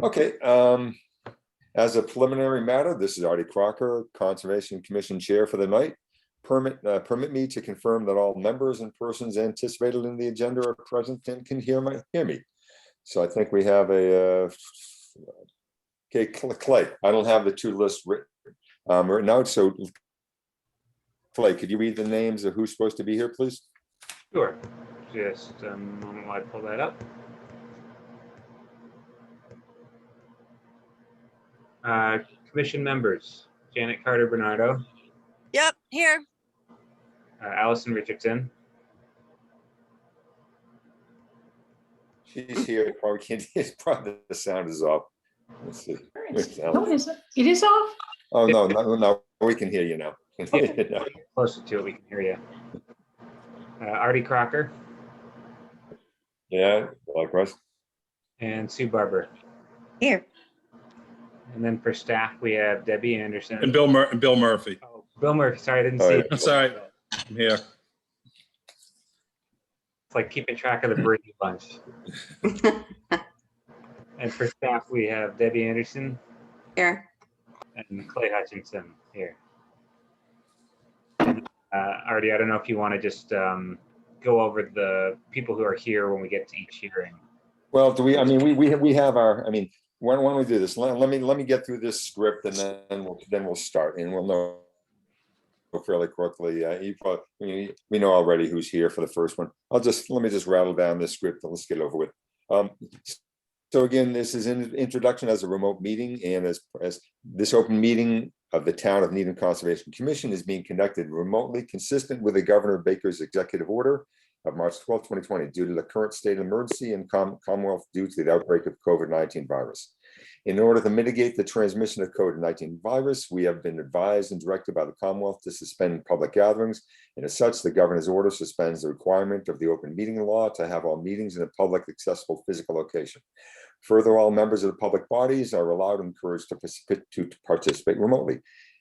Okay, as a preliminary matter, this is Artie Crocker, Conservation Commission Chair for the night. Permit me to confirm that all members and persons anticipated in the agenda are present and can hear me. So I think we have a, okay, Clay, I don't have the two lists written right now, so Clay, could you read the names of who's supposed to be here, please? Sure. Just a moment while I pull that up. Commission members, Janet Carter Bernardo. Yep, here. Allison Richardson. She's here, probably can't, probably the sound is off. Let's see. No, it isn't. It is off? Oh, no, we can hear you now. Yeah, closer to it, we can hear you. Artie Crocker. Yeah, likewise. And Sue Barber. Here. And then for staff, we have Debbie Anderson. And Bill Murphy. Oh, Bill Murphy, sorry, I didn't Oh, see yeah. it. I'm sorry. I'm here. It's like keeping track of the Brady Bunch. And for staff, we have Debbie Anderson. Here. And Clay Hutchinson here. Artie, I don't know if you want to just go over the people who are here when we get to each hearing. Well, do we, I mean, we have our, I mean, why don't we do this? Let me get through this script and then we'll start and we'll know fairly quickly. We know already who's here for the first one. Let me just rattle down this script and let's get it over with. So again, this is an introduction as a remote meeting, and as this open meeting of the Town of Needham Conservation Commission is being conducted remotely, consistent with the Governor Baker's executive order of March 12, 2020, due to the current state of emergency in Commonwealth due to the outbreak of COVID-19 virus. In order to mitigate the transmission of COVID-19 virus, we have been advised and directed by the Commonwealth to suspend public gatherings. And as such, the governor's order suspends the requirement of the open meeting law to have all meetings in a public accessible physical location. Further, all members of the public bodies are allowed and encouraged to participate remotely.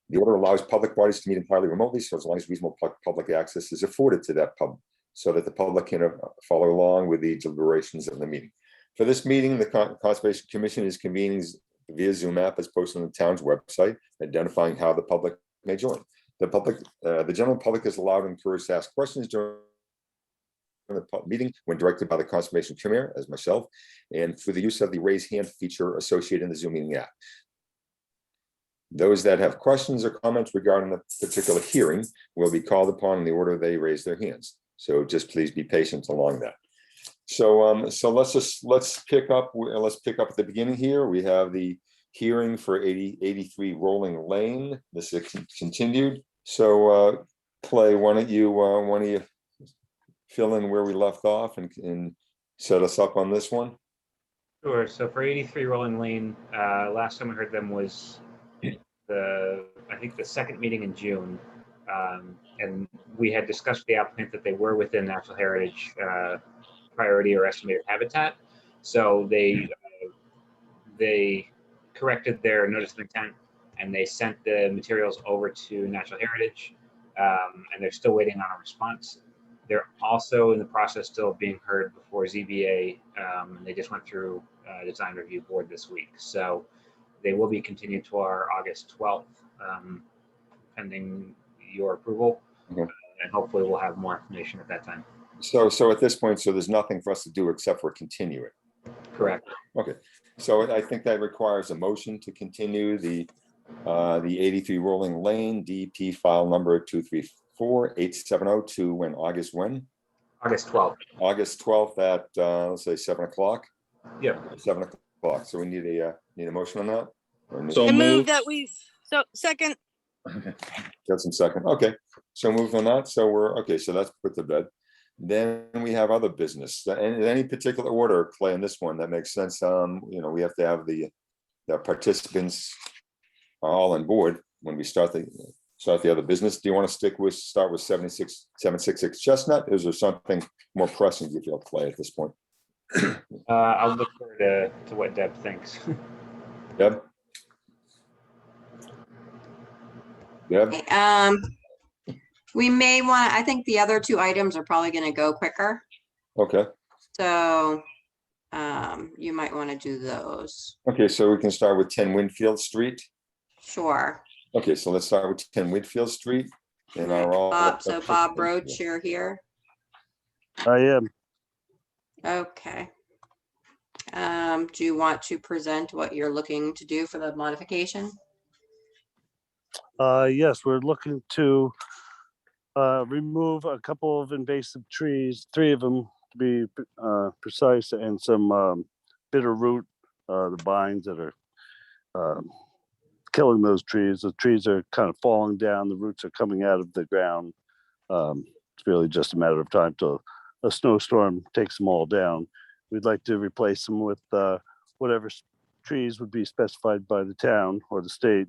The order allows public bodies to meet entirely remotely, so as long as reasonable public access is afforded to that public, so that the public can follow along with the deliberations of the meeting. For this meeting, the Conservation Commission is convening via Zoom app as posted on the town's website, identifying how the public may join. The general public is allowed and encouraged to ask questions during the meeting when directed by the Conservation Chair, as myself, and through the use of the raise hand feature associated in the Zoom meeting app. Those that have questions or comments regarding the particular hearing will be called upon in the order they raise their hands. So just please be patient along that. So let's pick up at the beginning here. We have the hearing for 83 Rolling Lane. This is continued. So Clay, why don't you fill in where we left off and set us up on this one? Sure. So for 83 Rolling Lane, last time I heard them was I think the second meeting in June. And we had discussed with the applicant that they were within Natural Heritage priority or estimated habitat. So they corrected their notice of intent and they sent the materials over to Natural Heritage, and they're still waiting on a response. They're also in the process still of being heard before ZBA, and they just went through design review board this week. So they will be continued to our August 12th, pending your approval. Okay. And hopefully we'll have more information at that time. So at this point, so there's nothing for us to do except for continue it. Correct. Okay, so I think that requires a motion to continue the 83 Rolling Lane DP file number 2348702 to when August when? August 12th. August 12th at let's say 7 o'clock. Yeah. 7 o'clock. So we need a motion on that. So I move moved. that second. Got some second. Okay, so moved on that. So we're okay. So that's put to bed. Then we have other business. In any particular order, Clay, in this one that makes sense. We have to have the participants all on board when we start the other business. Do you want to start with 766 Chestnut? Is there something more pressing you feel, Clay, at this point? I'll look forward to what Deb thinks. Deb? We may want, I think the other two items are probably going to go quicker. Okay. So you might want to do those. Okay, so we can start with 10 Winfield Street. Sure. Okay, so let's start with 10 Winfield Street. And Alright, are all. So Bob Roach, you're here. I am. Okay. Do you want to present what you're looking to do for the modification? Yes, we're looking to remove a couple of invasive trees, 3 of them to be precise, and some bitter root, the vines that are killing those trees. The trees are kind of falling down, the roots are coming out of the ground. It's really just a matter of time till a snowstorm takes them all down. We'd like to replace them with whatever trees would be specified by the town or the state.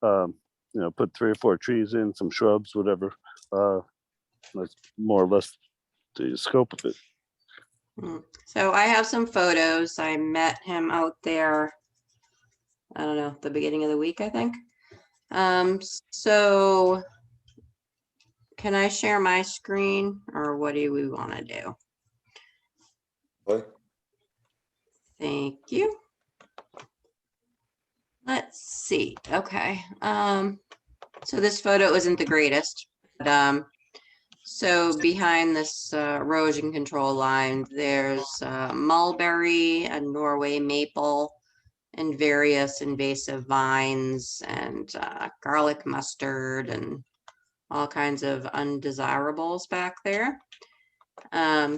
Put 3 or 4 trees in, some shrubs, whatever. That's more or less the scope of it. So I have some photos. I met him out there, I don't know, the beginning of the week, I think. So can I share my screen, or what do we want to do? Okay. Thank you. Let's see. Okay. So this photo isn't the greatest, but so behind this erosion control line, there's mulberry and Norway maple and various invasive vines and garlic mustard and all kinds of undesirables back there.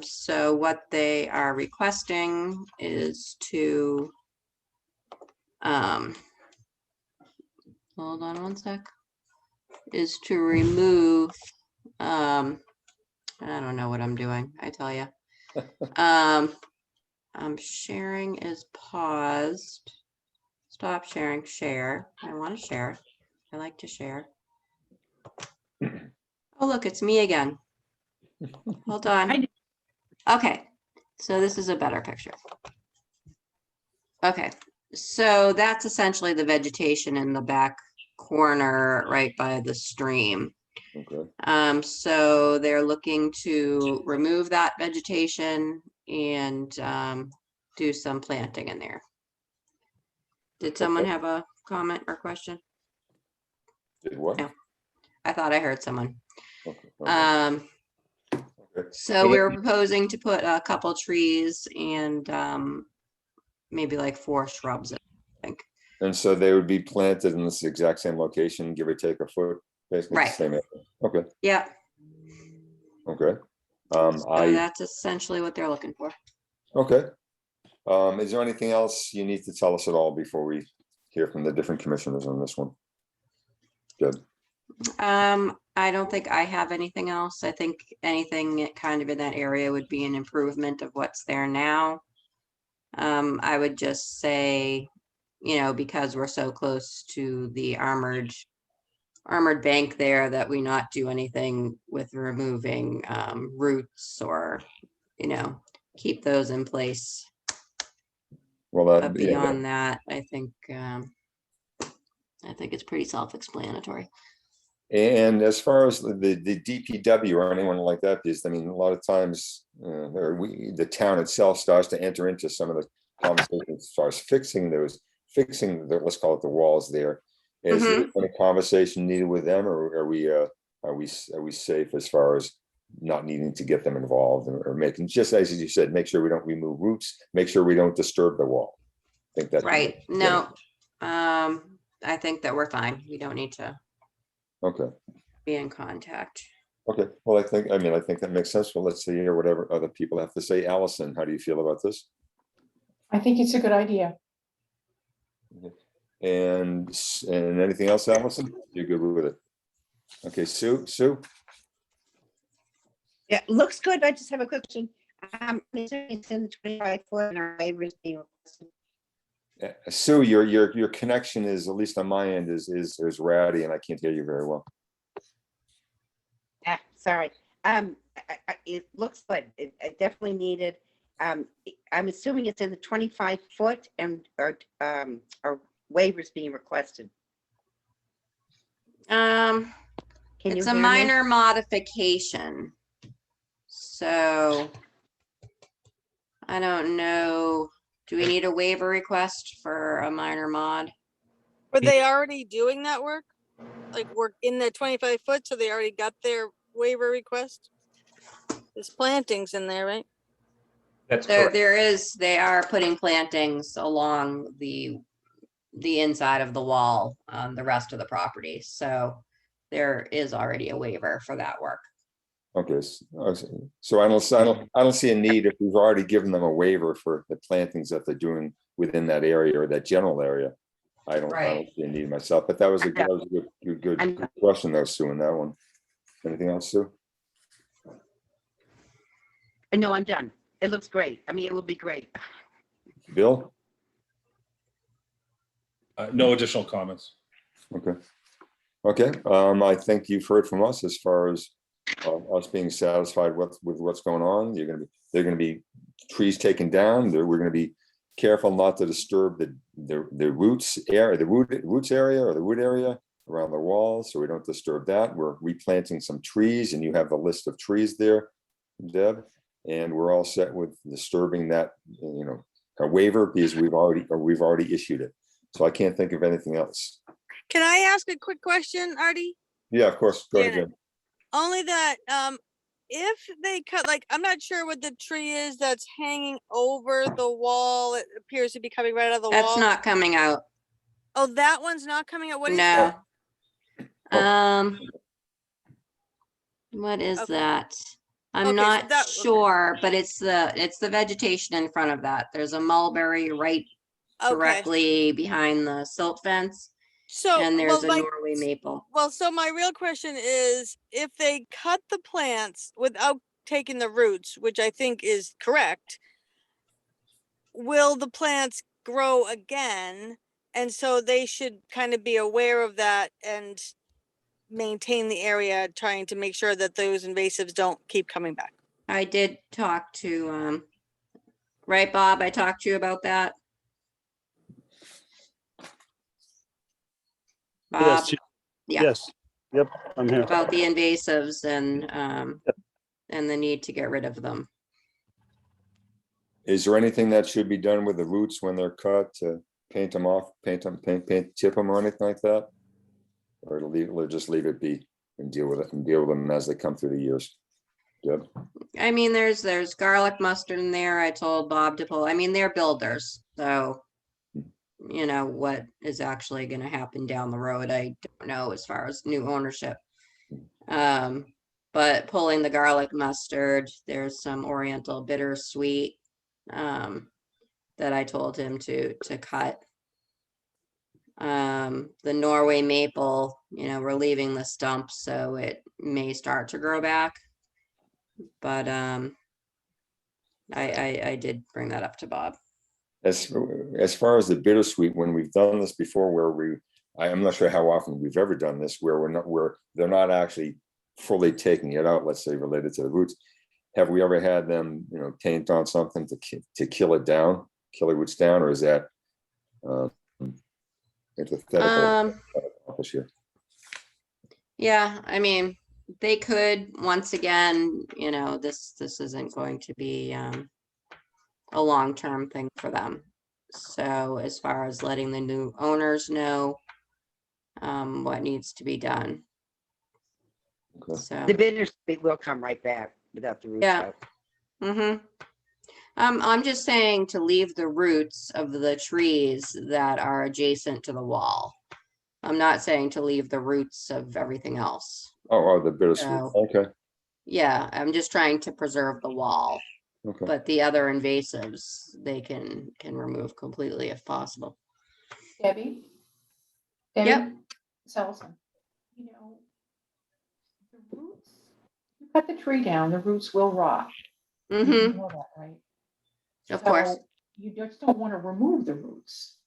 So what they are requesting is to, hold on one sec, is to remove, I don't know what I'm doing, I tell you. Sharing is paused. Stop sharing, share. I want to share. I like to share. Oh, look, it's me again. Hold on. Okay, so this is a better picture. Okay, so that's essentially the vegetation in the back corner right by the stream. Okay. So they're looking to remove that vegetation and do some planting in there. Did someone have a comment or question? Did what? No. I thought I heard someone. Okay. So we were proposing to put a couple trees and maybe like 4 shrubs, I think. And so they would be planted in this exact same location, give or take a foot, basically the Right. same area. Okay, Yeah, okay. so that's essentially what they're looking for. Okay. Is there anything else you need to tell us at all before we hear from the different commissioners on this one? Good. I don't think I have anything else. I think anything kind of in that area would be an improvement of what's there now. I would just say, because we're so close to the armored bank there, that we not do anything with removing roots or, keep those in place. Well, But yeah, beyond that, I think it's pretty self-explanatory. and as far as the DPW or anyone like that is, I mean, a lot of times the town itself starts to enter into some of the conversations as far as fixing the, let's call it the walls there. Is there any conversation needed with them, or are we safe as far as not needing to get them involved or making, just as you said, make sure we don't remove roots, make sure we don't disturb the wall. I think that's Right. No, I think that we're fine. We don't need to okay. be in contact. Okay, well, I think that makes sense. Well, let's hear whatever other people have to say. Allison, how do you feel about this? I think it's a good idea. And anything else, Allison? You're good with it? Okay, Sue? Yeah, looks good. I just have a question. It's in the 25-foot and our waivers being requested. Sue, your connection is, at least on my end, is rowdy and I can't hear you very well. Sorry. It looks like it definitely needed. I'm assuming it's in the 25-foot and or waivers being requested. It's a hear me? minor modification. So I don't know. Do we need a waiver request for a minor mod? Were they already doing that work? Like work in the 25 foot, so they already got their waiver request? There's plantings in there, right? That's correct. They are putting plantings along the inside of the wall on the rest of the property. So there is already a waiver for that work. Okay, so I don't see a need if we've already given them a waiver for the plantings that they're doing within that area or that general area. I don't Right. see a need myself, but that was a good question though, Sue, in that one. Anything else, Sue? No, I'm done. It looks great. I mean, it will be great. Bill? No additional comments. Okay, I think you've heard from us as far as us being satisfied with what's going on. They're gonna be trees taken down. We're gonna be careful not to disturb the roots area, the roots area or the wood area around the walls, so we don't disturb that. We're replanting some trees, and you have the list of trees there, Deb, and we're all set with disturbing that, a waiver because we've already issued it. So I can't think of anything else. Can I ask a quick question, Artie? Yeah, of course. Go ahead, Janet. Jen. Only that, if they cut, like, I'm not sure what the tree is that's hanging over the wall. It appears to be coming right out of the That's wall. not coming out. Oh, that one's not coming out. What is No. that? What is Okay. that? I'm Okay, so not that- okay. sure, but it's the vegetation in front of that. There's a mulberry right Okay. directly behind the silt fence, So, and well, there's a Norway maple. so my real question is, if they cut the plants without taking the roots, which I think is correct, will the plants grow again? And so they should kind of be aware of that and maintain the area, trying to make sure that those invasives don't keep coming back. I did talk to, right, Bob? I talked to you about that. Bob, Yes, yeah. yes, yep, I'm here. About the invasives and the need to get rid of them. Is there anything that should be done with the roots when they're cut to paint them off, chip them or anything like that? Or it'll just leave it be and deal with them as they come through the years? Deb? I mean, there's garlic mustard in there. I told Bob to pull, I mean, they're builders, so you know what is actually going to happen down the road. I don't know as far as new ownership. But pulling the garlic mustard, there's some Oriental bittersweet that I told him to cut. The Norway maple, we're leaving the stump, so it may start to grow back. But I did bring that up to Bob. As far as the bittersweet, when we've done this before, where I'm not sure how often we've ever done this, where they're not actually fully taking it out, let's say related to the roots. Have we ever had them, taint on something to kill it down, kill the roots down, or is that antithetical? Here? Yeah, I mean, they could, once again, this isn't going to be a long-term thing for them. So as far as letting the new owners know what needs to be done. Okay. So The bittersweet will come right back without the roots Yeah. out. I'm just saying to leave the roots of the trees that are adjacent to the wall. I'm not saying to leave the roots of everything else. Oh, the bittersweet. So- Okay. Yeah, I'm just trying to preserve the wall, Okay. but the other invasives, they can remove completely if possible. Debbie? Yep. Debbie Sullivan, the roots, you cut the tree down, the roots will rot. You Mm-hmm, know that, right? of course. So you just don't want to remove the roots.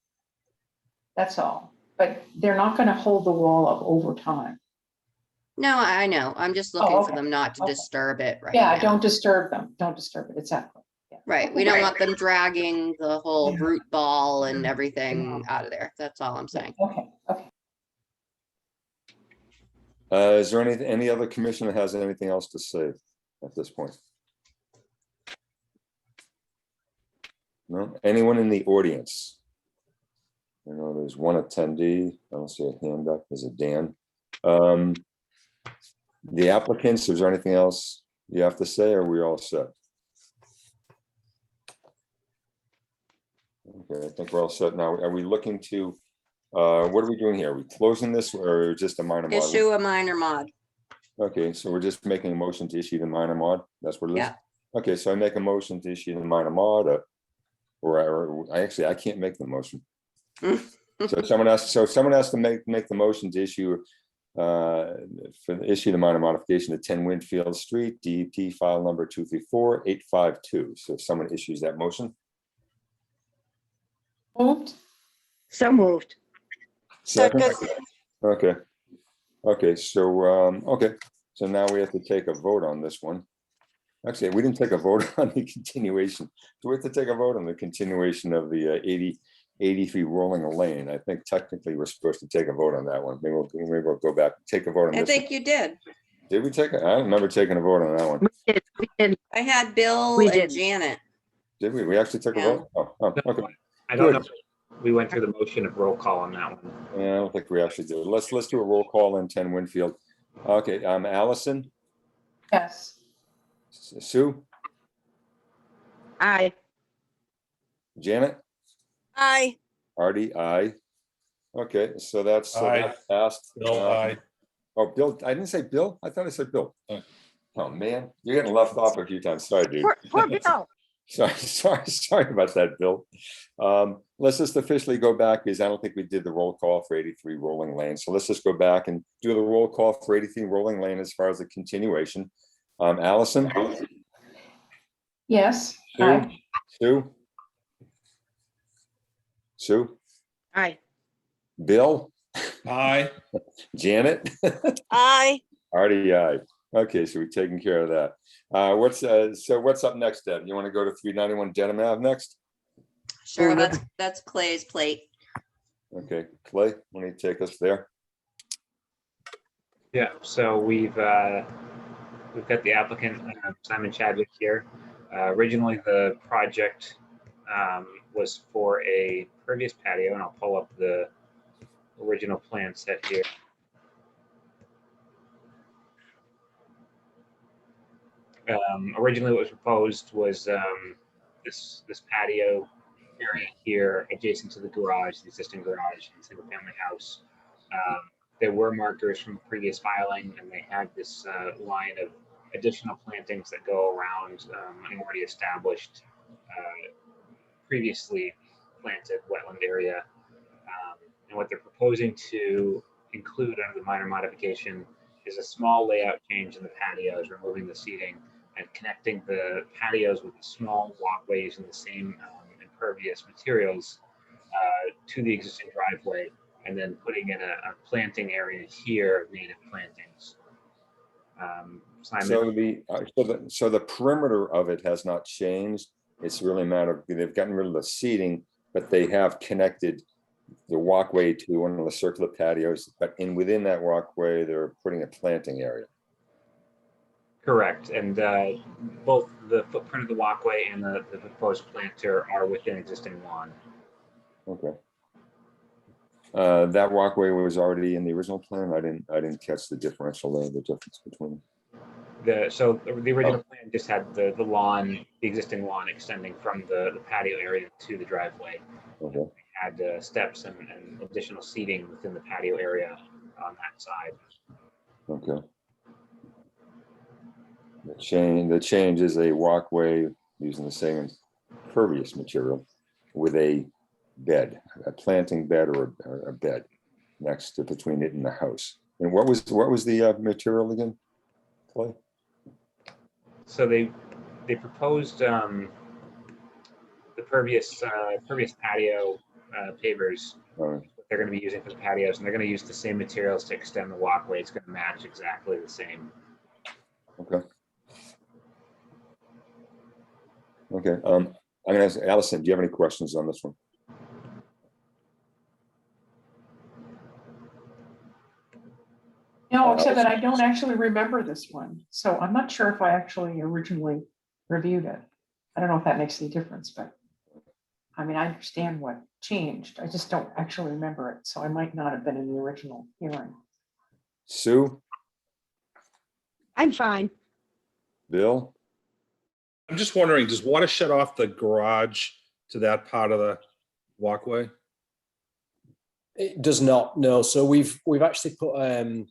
That's all. But they're not going to hold the wall up over time. No, I know. I'm just looking for okay, them not to okay. disturb it right Yeah, now. don't disturb them. Don't disturb it. Exactly. Yeah. Right, we don't Okay. want them dragging the whole Yeah. root ball and Yeah. everything out of there. That's all I'm saying. Okay, okay. Is there any other commission that has anything else to say at this point? No, anyone in the audience? I know there's one attendee. I don't see a hand up. There's a Dan. The applicants, is there anything else you have to say, or are we all set? Okay, I think we're all set now. Are we looking to, what are we doing here? Are we closing this or just a minor mod? Issue a minor mod. Okay, so we're just making a motion to issue the minor mod. That's what it is? Yeah. Okay, so I make a motion to issue the minor mod, or I actually, I can't make the motion. So someone has to make the motion to issue issue the minor modification to 10 Winfield Street, DEP file number 234852. So if someone issues that motion. Moved. So moved. Second. Second. Okay. Okay, so now we have to take a vote on this one. Actually, we didn't take a vote on the continuation. Do we have to take a vote on the continuation of the 83 Rolling Lane? I think technically we're supposed to take a vote on that one. Maybe we'll go back and take a vote on I this. think you did. Did we take it? I don't remember taking a vote on that one. We did. I had Bill We and didn't. Janet. Did we? We actually took a Yeah. vote? Oh, okay. I don't know. Good. We went through the motion of roll call on that one. Yeah, I don't think we actually did. Let's do a roll call in 10 Winfield. Okay, Allison, Yes. Sue, Aye. Janet, Aye. Artie, aye. Okay, so that's Aye. passed. Bill, aye. Oh, Bill, I didn't say Bill. I thought I said Bill. Aye. Oh, man, you're getting left off a few times. Sorry, dude. Poor Bill. Sorry about that, Bill. Let's just officially go back because I don't think we did the roll call for 83 Rolling Lane. So let's just go back and do the roll call for 83 Rolling Lane as far as the continuation. Allison, Yes. Sue, Aye. Sue, Aye. Bill, Aye. Janet, Aye. Artie, aye. Okay, so we're taking care of that. What's up next, Deb? You want to go to 391 Dedham Ave next? Sure, that's Clay's plate. Okay, Clay, why don't you take us there? Yeah, so we've got the applicant, Simon Chadwick here. Originally, the project was for a previous patio, and I'll pull up the original plan set here. Originally, what was proposed was this patio area here adjacent to the garage, the existing garage, and single-family house. There were markers from previous filing, and they had this line of additional plantings that go around an already established, previously planted wetland area. And what they're proposing to include under the minor modification is a small layout change in the patios, removing the seating and connecting the patios with small walkways in the same impervious materials to the existing driveway, and then putting in a planting area here of native plantings. Simon? So the perimeter of it has not changed. It's really a matter of, they've gotten rid of the seating, but they have connected the walkway to one of the circular patios, but within that walkway, they're putting a planting area. Correct, and both the footprint of the walkway and the proposed planter are within existing lawn. Okay. That walkway was already in the original plan. I didn't catch the differential there, the difference between. So the original plan just had the lawn, the existing lawn extending from the patio area to the driveway. Okay. Had steps and additional seating within the patio area on that side. Okay. The change is a walkway using the same impervious material with a bed, a planting bed or a bed next to between it and the house. And what was the material again, Clay? So they proposed the pervious patio pavers. They're going to be using for the patios, and they're going to use the same materials to extend the walkway. It's going to match exactly the same. Okay. Okay. I'm going to ask Allison, do you have any questions on this one? No, except that I don't actually remember this one. So I'm not sure if I actually originally reviewed it. I don't know if that makes any difference, but I mean, I understand what changed. I just don't actually remember it, so I might not have been in the original hearing. Sue, I'm fine. Bill, I'm just wondering, does water shut off the garage to that part of the walkway? It does not, no. So we've actually put a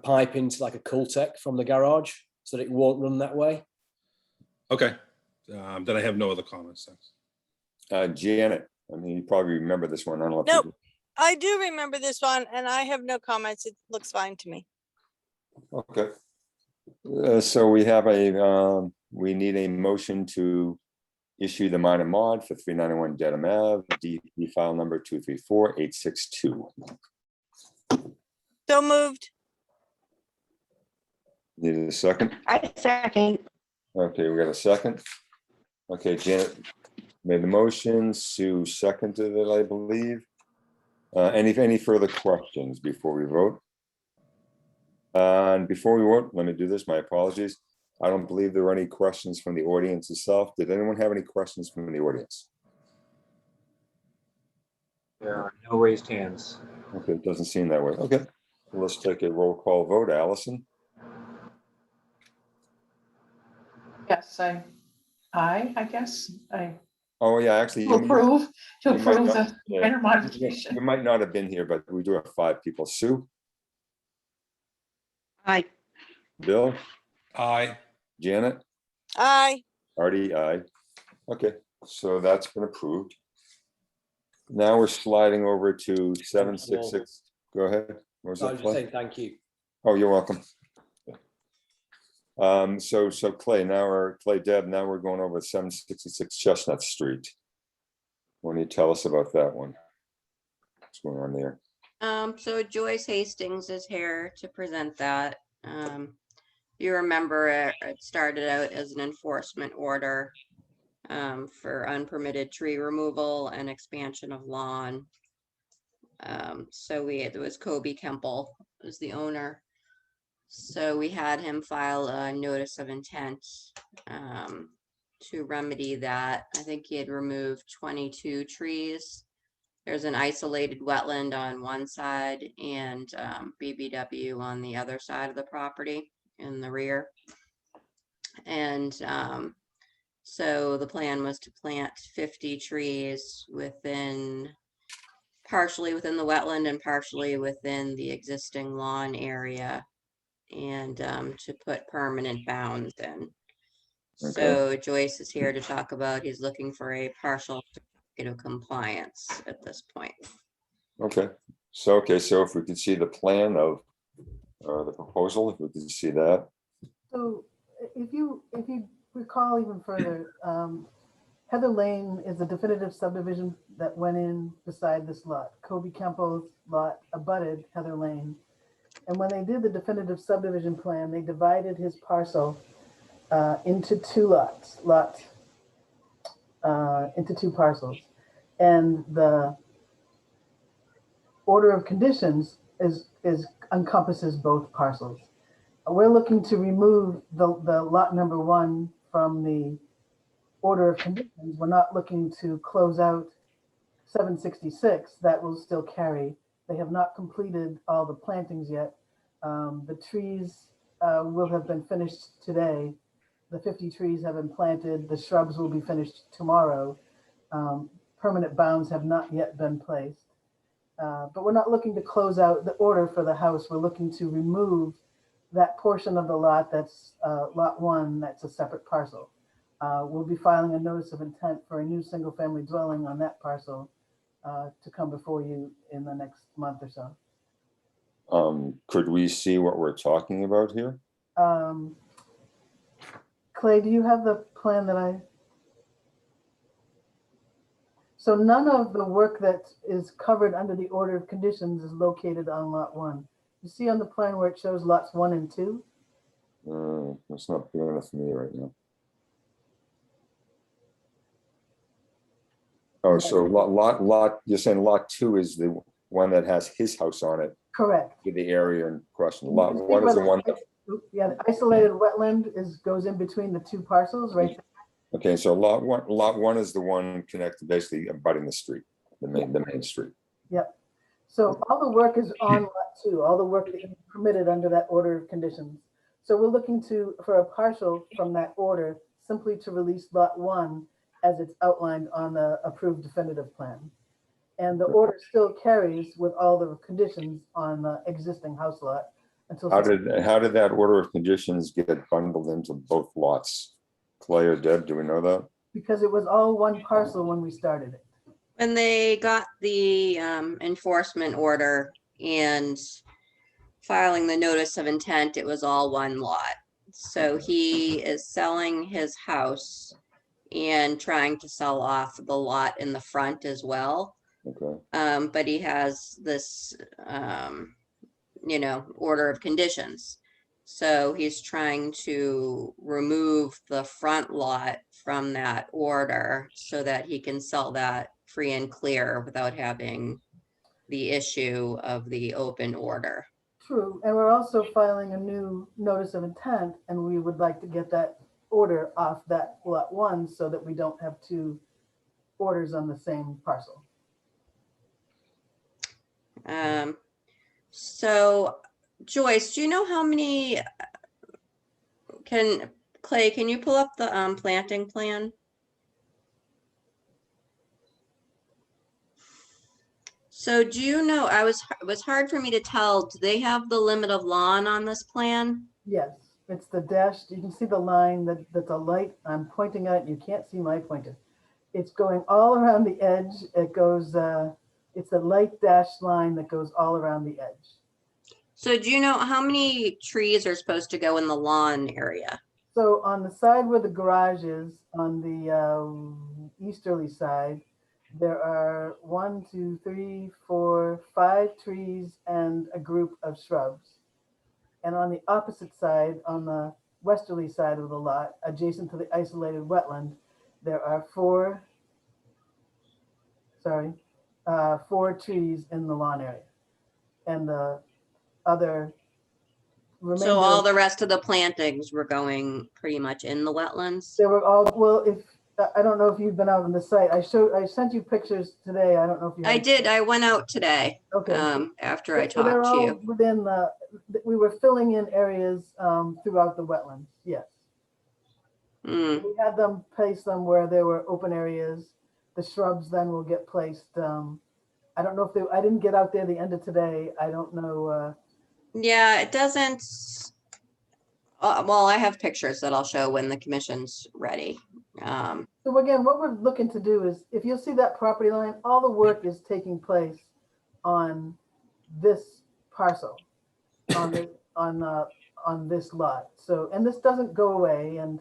pipe into like a Cultec from the garage so that it won't run that way. Okay, then I have no other comments. Thanks. Janet, I mean, you probably remember this one. I don't know. if you Nope. do. I do remember this one and I have no comments. It looks fine to me. Okay. So we have we need a motion to issue the minor mod for 391 Dedham Ave, DP file number 234862. So moved. Need a second? I second. Okay, we got a second. Okay, Janet made the motion, Sue seconded it, I believe. Any further questions before we vote? And before we vote, let me do this, my apologies. I don't believe there were any questions from the audience itself. Did anyone have any questions from the audience? There are no raised hands. Okay, it doesn't seem that way. Okay, let's take a roll call vote. Allison? Yes, I guess, Oh, yeah, actually. to approve you might the not- yeah, minor You modification. might not have been here, but we do have 5 people. Sue, Aye. Bill, Aye. Janet, Aye. Artie, aye. Okay, so that's been approved. Now we're sliding over to 766. Go ahead. What was So I'm that, just Clay? saying thank you. Oh, you're welcome. So Clay, Deb, now we're going over 766 Chestnut Street. Why don't you tell us about that one? What's going on there? So Joyce Hastings is here to present that. You remember it started out as an enforcement order for unpermitted tree removal and expansion of lawn. So it was Kobe Kemple was the owner. So we had him file a notice of intent to remedy that. I think he had removed 22 trees. There's an isolated wetland on one side and BBW on the other side of the property in the rear. And so the plan was to plant 50 trees partially within the wetland and partially within the existing lawn area, and to put permanent bounds in. Okay. So Joyce is here to talk about, he's looking for a partial certificate of compliance at this point. Okay, so if we could see the plan of the proposal, if we could see that. So if you recall even further, Heather Lane is a definitive subdivision that went in beside this lot. Kobe Kemple's lot abutted Heather Lane. And when they did the definitive subdivision plan, they divided his parcel into 2 into 2 parcels. And the order of conditions encompasses both parcels. We're looking to remove the lot number 1 from the order of conditions. We're not looking to close out 766. That will still carry. They have not completed all the plantings yet. The trees will have been finished today. The 50 trees have been planted. The shrubs will be finished tomorrow. Permanent bounds have not yet been placed. But we're not looking to close out the order for the house. We're looking to remove that portion of the lot that's lot 1, that's a separate parcel. We'll be filing a notice of intent for a new single-family dwelling on that parcel to come before you in the next month or so. Could we see what we're talking about here? Clay, do you have the plan that So none of the work that is covered under the order of conditions is located on lot 1. You see on the plan where it shows lots 1 and 2? It's not big enough for me right now. Oh, so lot, you're saying lot 2 is the one that has his house on it, Correct. with the area in question. You Lot can see 1 is the where one that, Yeah, the isolated wetland goes in between the 2 parcels right there. Okay, so lot one is the one connected, basically abutting the street, the main street. Yep. So all the work is on lot two, all the work that you permitted under that order of conditions. So we're looking for a partial from that order, simply to release lot one as it's outlined on the approved definitive plan. And the order still carries with all the conditions on the existing house lot until. How did that order of conditions get bundled into both lots? Clay or Deb, do we know that? Because it was all one parcel when we started it. When they got the enforcement order and filing the notice of intent, it was all one lot. So he is selling his house and trying to sell off the lot in the front as well. Okay. But he has this, order of conditions. So he's trying to remove the front lot from that order so that he can sell that free and clear without having the issue of the open order. True, and we're also filing a new notice of intent, and we would like to get that order off that lot one so that we don't have two orders on the same parcel. So Joyce, do you know how many, Clay, can you pull up the planting plan? So do you know, it was hard for me to tell, do they have the limit of lawn on this plan? Yes, it's the dashed, you can see the line that's a light, I'm pointing at, you can't see my pointer. It's going all around the edge, it goes, it's a light dashed line that goes all around the edge. So do you know how many trees are supposed to go in the lawn area? So on the side where the garage is, on the easterly side, there are 1, 2, 3, 4, 5 trees and a group of shrubs. And on the opposite side, on the westerly side of the lot, adjacent to the isolated wetland, there are 4 trees in the lawn area. And the other remainder. So all the rest of the plantings were going pretty much in the wetlands? They were all, well, I don't know if you've been out on the site. I sent you pictures today. I don't know if you. I did. I went out today. Okay. After I So they're talked to all you. within we were filling in areas throughout the wetlands. Yes. Mm. We had them place them where there were open areas. The shrubs then will get placed. I don't know if I didn't get out there the end of today. I don't know. Yeah, it doesn't. Well, I have pictures that I'll show when the commission's ready. So again, what we're looking to do is, if you'll see that property line, all the work is taking place on this parcel, on this lot. So, and this doesn't go away. And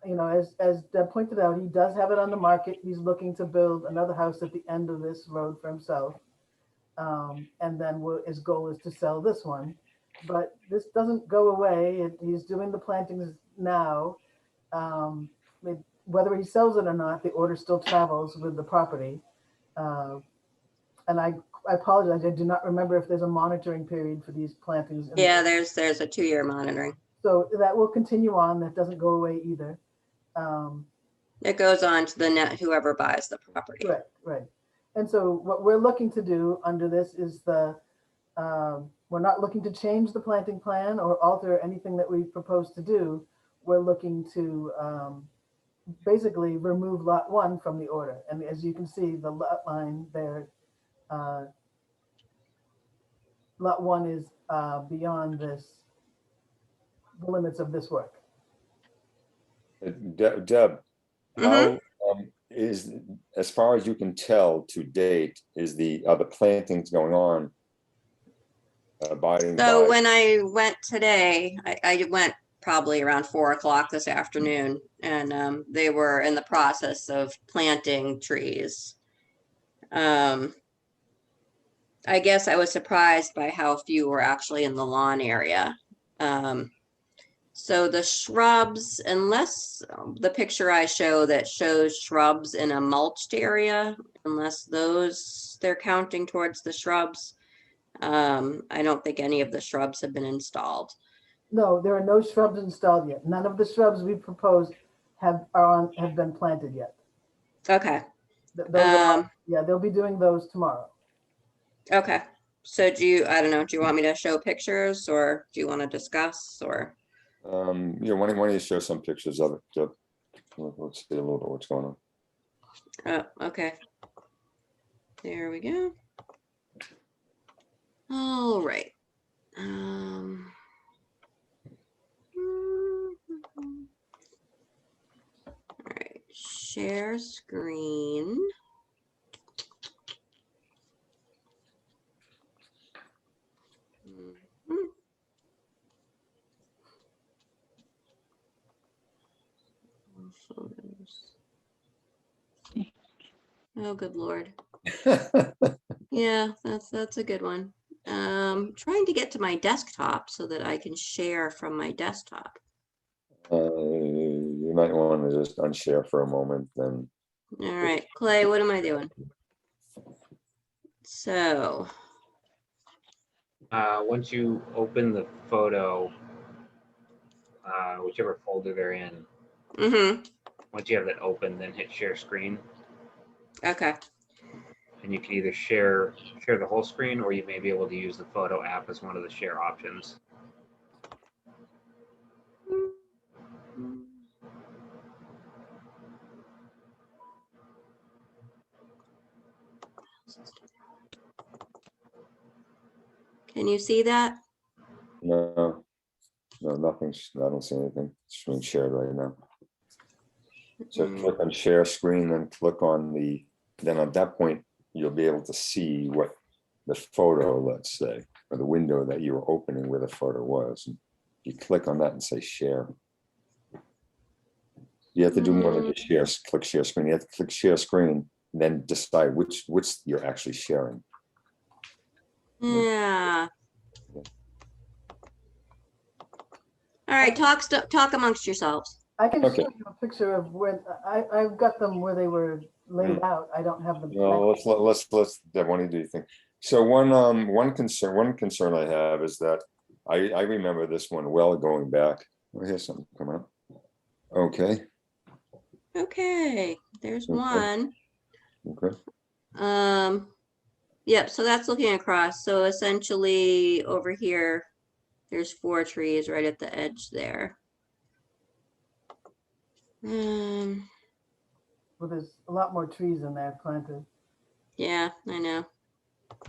as Deb pointed out, he does have it on the market. He's looking to build another house at the end of this road for himself. And then his goal is to sell this one. But this doesn't go away. He's doing the plantings now. Whether he sells it or not, the order still travels with the property. And I apologize, I do not remember if there's a monitoring period for these plantings. Yeah, there's a 2-year monitoring. So that will continue on. That doesn't go away either. It goes on to the net, whoever buys the property. Right. And so what we're looking to do under this is we're not looking to change the planting plan or alter anything that we propose to do. We're looking to basically remove lot one from the order. And as you can see, the lot line there, lot one is beyond the limits of this work. Deb, how is, as far as you can tell to date, is the plantings going on abiding So by? when I went today, I went probably around 4 o'clock this afternoon, and they were in the process of planting trees. I guess I was surprised by how few were actually in the lawn area. So the shrubs, unless the picture I show that shows shrubs in a mulched area, unless they're counting towards the shrubs, I don't think any of the shrubs have been installed. No, there are no shrubs installed yet. None of the shrubs we proposed have been planted yet. Okay, Those are, yeah, they'll be doing those tomorrow. okay. So I don't know, do you want me to show pictures or do you want to discuss or? Yeah, why don't you show some pictures of it? Let's see a little bit what's going on. Oh, okay. There we go. All right. All right, share screen. Mhm. Photos. Oh, good Lord. Yeah, that's a good one. Trying to get to my desktop so that I can share from my desktop. You might want to just unshare for a moment, then. All right, Clay, what am I doing? So, Once you open the photo, whichever folder they're in, once you have that open, then hit share screen, okay. and you can either share the whole screen, or you may be able to use the photo app as one of the share options. Can you see that? No, nothing's, I don't see anything. It's being shared right now. So click on share screen, then click on then at that point, you'll be able to see what the photo, let's say, or the window that you were opening where the photo was. And you click on that and say share. You have to do more than just share, click share screen. You have to click share screen, and then decide which you're actually sharing. Yeah. All right, talk amongst yourselves. I can Okay. show you a picture of where, I've got them where they were laid out. I don't have them. No, let's Deb, what do you think? So one concern I have is that I remember this one well going back. Oh, here's something coming up. Okay. Okay, there's Okay. one. Okay. Yep, so that's looking across. So essentially over here, there's 4 trees right at the edge there. Well, there's a lot more trees in there planted. Yeah, I know.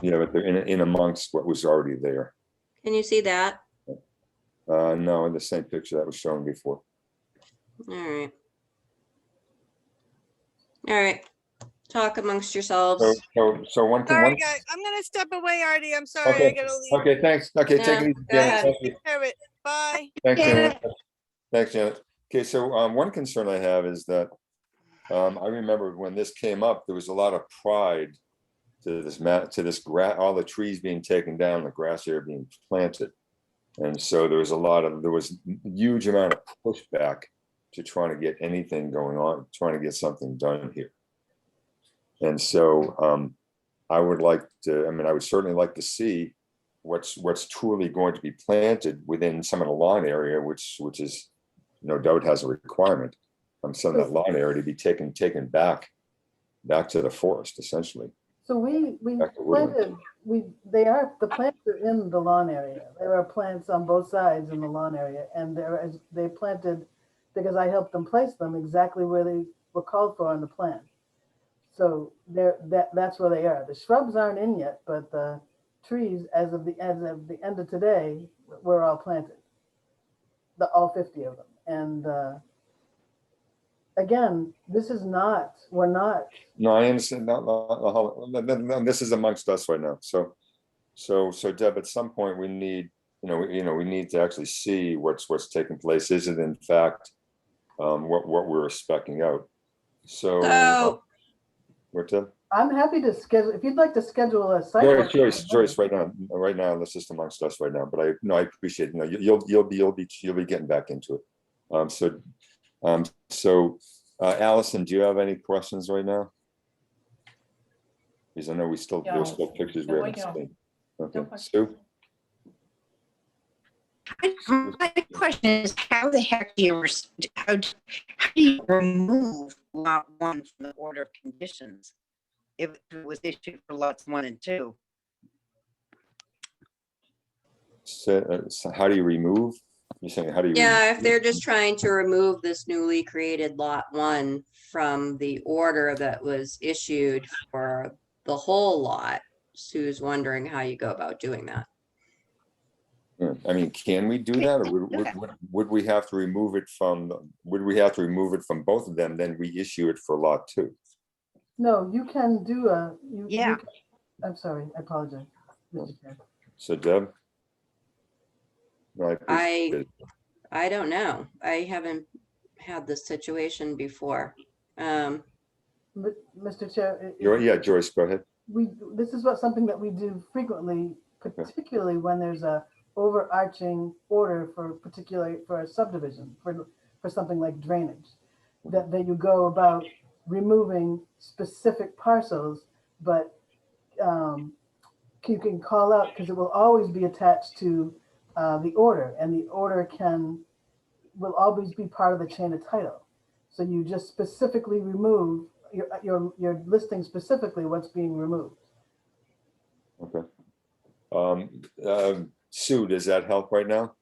Yeah, but they're in amongst what was already there. Can you see that? No, in the same picture that was shown before. All right. All right. Talk amongst yourselves. So one Sorry, guys. I'm gonna step away, Artie. I'm sorry. I Okay. gotta leave. Okay, thanks. Okay, No, take it easy, go Janet. ahead. Thank you. Take care of it. Bye. Thanks, Janet. Thanks, Janet. Okay, so one concern I have is that I remember when this came up, there was a lot of pride to this grass, all the trees being taken down, the grass area being planted. And so there was a huge amount of pushback to trying to get anything going on, trying to get something done here. And so I would certainly like to see what's truly going to be planted within some of the lawn area, which is no doubt has a requirement on some of that lawn area to be taken back to the forest, essentially. So we Back to woodland. planted, the plants are in the lawn area. There are plants on both sides in the lawn area, and they planted, because I helped them place them exactly where they were called for on the plan. So that's where they are. The shrubs aren't in yet, but the trees, as of the end of today, were all planted. All 50 of them. And again, we're not. No, I understand. No, this is amongst us right now. So Deb, at some point we need, we need to actually see what's taking place. Is it in fact what we're specking out? So what, Deb? I'm happy to schedule, if you'd like to schedule a site. Joyce, right now, that's just amongst us right now. But I appreciate it. You'll be getting back into it. So Allison, do you have any questions right now? Because I know there's still pictures we haven't seen. Okay, Sue? My question is, how the heck do you, how do you remove lot 1 from the order of conditions if it was issued for lots 1 and 2? So how do you remove? You're saying, how do you? Yeah, if they're just trying to remove this newly created lot 1 from the order that was issued for the whole lot, Sue's wondering how you go about doing that. I mean, can we do that, or would we have to remove it from, would we have to remove it from both of them, then reissue it for lot 2? No, you can do Yeah. I'm sorry, I apologize. Mr. Chair. So Deb? No, appreciate it. I don't know. I haven't had this situation before. Mr. Chair. Yeah, Joyce, go ahead. This is something that we do frequently, particularly when there's a overarching order for a subdivision, for something like drainage, that you go about removing specific parcels, but you can call out, because it will always be attached to the order, and the order will always be part of the chain of title. So you just specifically remove, you're listing specifically what's being removed. Okay. Sue, does that help right now?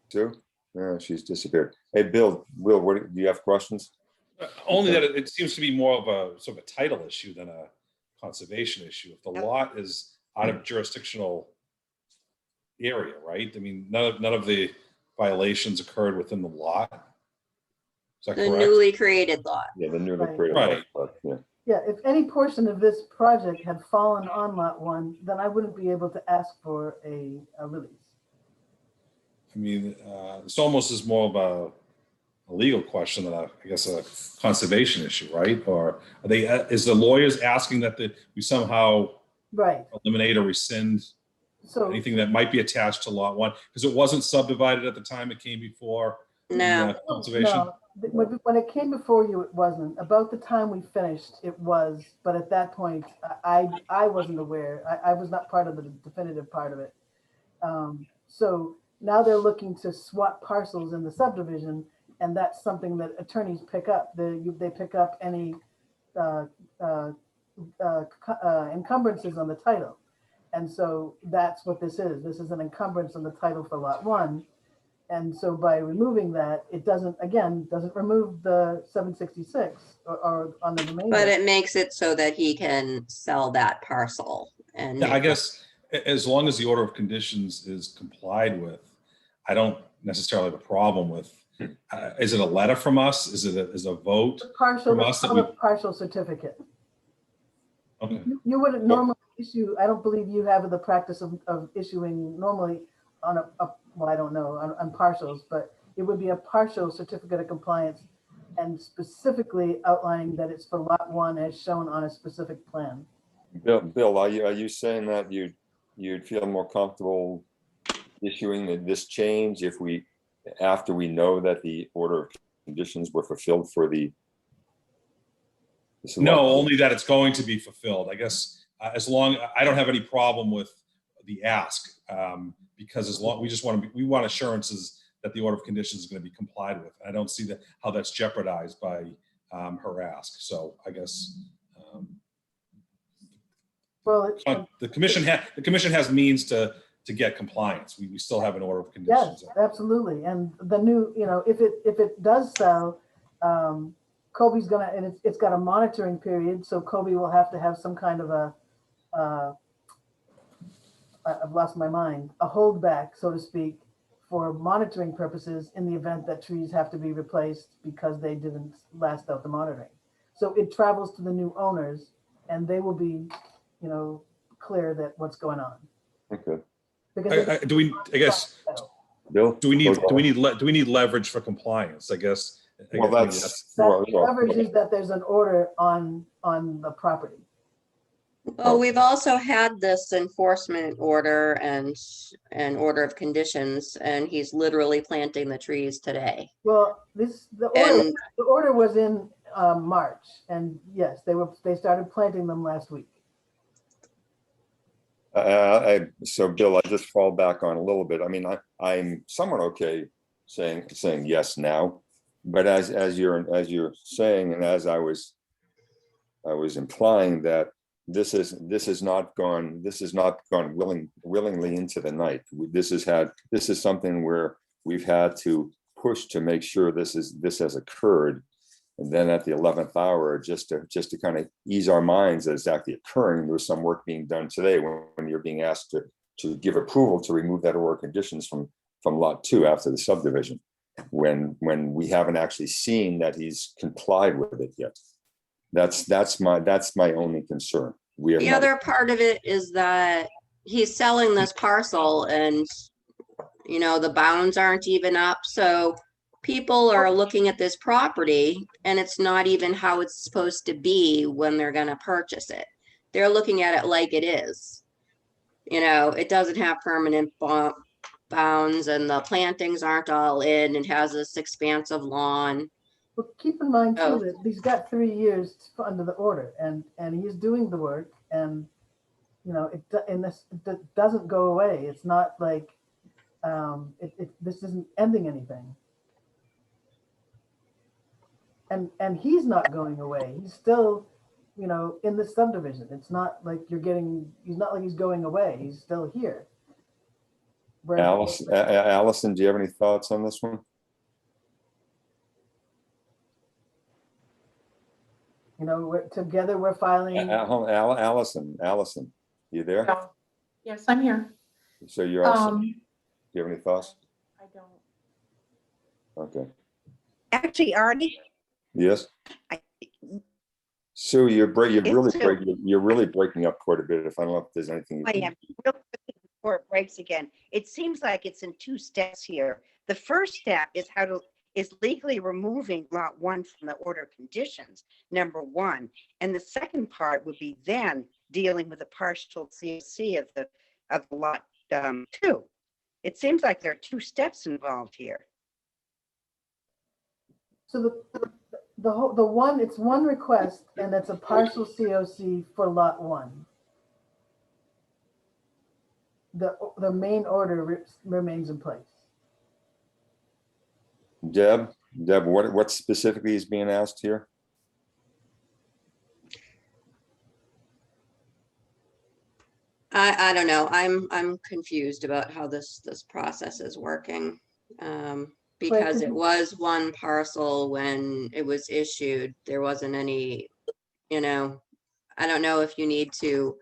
Sue? No, she's disappeared. Hey, Bill, what, do you have questions? Only that it seems to be more of a sort of a title issue than a conservation issue. If the lot is out of jurisdictional area, right? I mean, none of the violations occurred within the lot. Is that The correct? newly created lot. Yeah, the newly created Right. lot, yeah. Yeah, if any portion of this project had fallen on lot 1, then I wouldn't be able to ask for a release. I mean, it's almost is more of a legal question than I guess a conservation issue, right? Or are they? Is the lawyers asking that we somehow Right. eliminate or rescind So anything that might be attached to lot 1 because it wasn't subdivided at the time it came before No. conservation? no, when it came before you, it wasn't. About the time we finished, it was. But at that point, I wasn't aware. I was not part of the definitive part of it. So now they're looking to swap parcels in the subdivision, and that's something that attorneys pick up. They pick up any encumbrances on the title. And so that's what this is. This is an encumbrance on the title for lot 1. And so by removing that, it doesn't remove the 766 or on the remainder. But it makes it so that he can sell that parcel. And Yeah, I guess as long as the order of conditions is complied with, I don't necessarily have a problem with. Is it a letter from us? Is it a vote Partial, from us that a partial certificate. Okay. You wouldn't normally issue, I don't believe you have the practice of issuing normally on well, I don't know, on partials, but it would be a partial certificate of compliance and specifically outlining that it's for lot 1 as shown on a specific plan. Bill, are you saying that you'd feel more comfortable issuing this change after we know that the order of conditions were fulfilled for the? No, only that it's going to be fulfilled. I guess as long, I don't have any problem with the ask because as long, we want assurances that the order of conditions is going to be complied with. I don't see how that's jeopardized by her ask. So I guess Well, the commission has means to get compliance. We still have an order of conditions. Yes, absolutely. And the new, if it does sell, Kobe's gonna, and it's got a monitoring period, so Kobe will have to have some kind of I've lost my mind, a holdback, so to speak, for monitoring purposes in the event that trees have to be replaced because they didn't last out the monitoring. So it travels to the new owners and they will be, clear that what's going on. Okay. Because Bill, do we need leverage for compliance? I guess. Well, the leverage is that there's an order on the property. Well, we've also had this enforcement order and an order of conditions, and he's literally planting the trees today. Well, the order was in March, and yes, they started planting them last week. So Bill, I just fall back on a little bit. I mean, I'm somewhat okay saying yes now, but as you're saying, and as I was implying that this has not gone willingly into the night. This is something where we've had to push to make sure this has occurred. And then at the 11th hour, just to kind of ease our minds that it's actually occurring, there was some work being done today when you're being asked to give approval to remove that order of conditions from lot 2 after the subdivision, when we haven't actually seen that he's complied with it yet. That's my only concern. The other part of it is that he's selling this parcel and, you know, the bounds aren't even up. So people are looking at this property and it's not even how it's supposed to be when they're going to purchase it. They're looking at it like it is. You know, it doesn't have permanent bounds and the plantings aren't all in. It has this expansive lawn. But keep in mind Oh. too, that he's got 3 years under the order and he's doing the work and, you know, it doesn't go away. It's not like, this isn't ending anything. And he's not going away. He's still, you know, in the subdivision. It's not like he's not like he's going away. He's still here. Allison, do you have any thoughts on this one? You know, we're filing. Allison, you there? Yeah. Yes, I'm here. So you're also, do you have any thoughts? I don't. Okay. Actually, Artie, Yes. I- Sue, you're It's Sue. really breaking up quite a bit. If I don't know if there's anything. I am real quick before it breaks again. It seems like it's in 2 steps here. The first step is legally removing lot 1 from the order of conditions, number 1. And the second part would be then dealing with the partial COC of lot 2. It seems like there are 2 steps involved here. So the one, it's one request and it's a partial COC for lot 1. The main order remains in place. Deb, what specifically is being asked here? I don't know. I'm confused about how this process is working. Because it was one parcel when it was issued. There wasn't any, you know, I don't know if you need to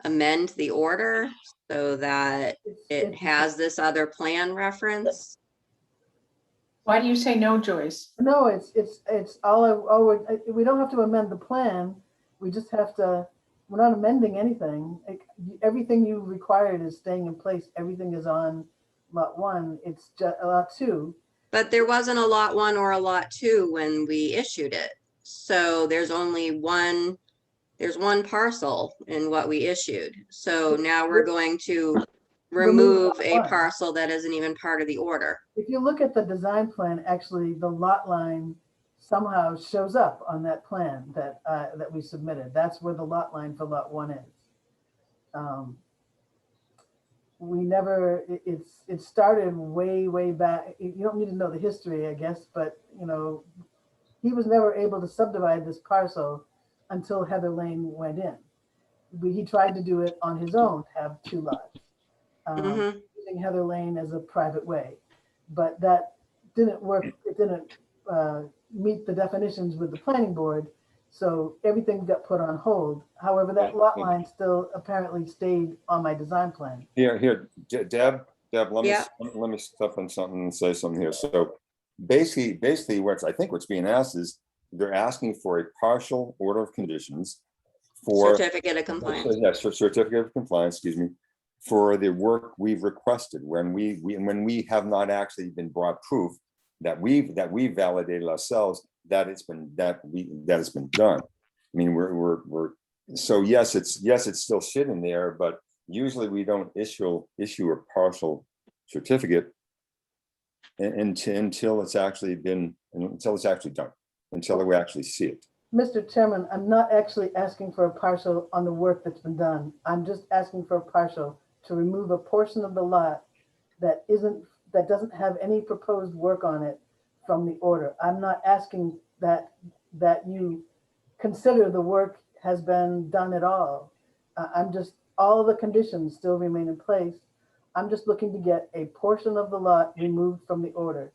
amend the order so that it has this other plan reference. Why do you say no, Joyce? No, it's we don't have to amend the plan. We just have to, we're not amending anything. Everything you required is staying in place. Everything is on lot 1. It's just lot 2. But there wasn't a lot 1 or a lot 2 when we issued it. So there's one parcel in what we issued. So now we're going to remove a parcel that isn't even part of the order. If you look at the design plan, actually the lot line somehow shows up on that plan that we submitted. That's where the lot line for lot 1 is. We never, it started way back. You don't need to know the history, I guess, but you know, he was never able to subdivide this parcel until Heather Lane went in. He tried to do it on his own, have 2 lots, using Heather Lane as a private way, but that didn't work. It didn't meet the definitions with the planning board. So everything got put on hold. However, that lot line still apparently stayed on my design plan. Here, Deb, let me step on something and say something here. So basically what's being asked is they're asking for a partial order of conditions for certificate of compliance. Yes, for certificate of compliance, excuse me, for the work we've requested when we have not actually been brought proof that we validated ourselves that it's been done. I mean, we're so yes, it's still sitting there, but usually we don't issue a partial certificate until it's actually done, until we actually see it. Mr. Chairman, I'm not actually asking for a partial on the work that's been done. I'm just asking for a partial to remove a portion of the lot that doesn't have any proposed work on it from the order. I'm not asking that you consider the work has been done at all. I'm just, all the conditions still remain in place. I'm just looking to get a portion of the lot removed from the order.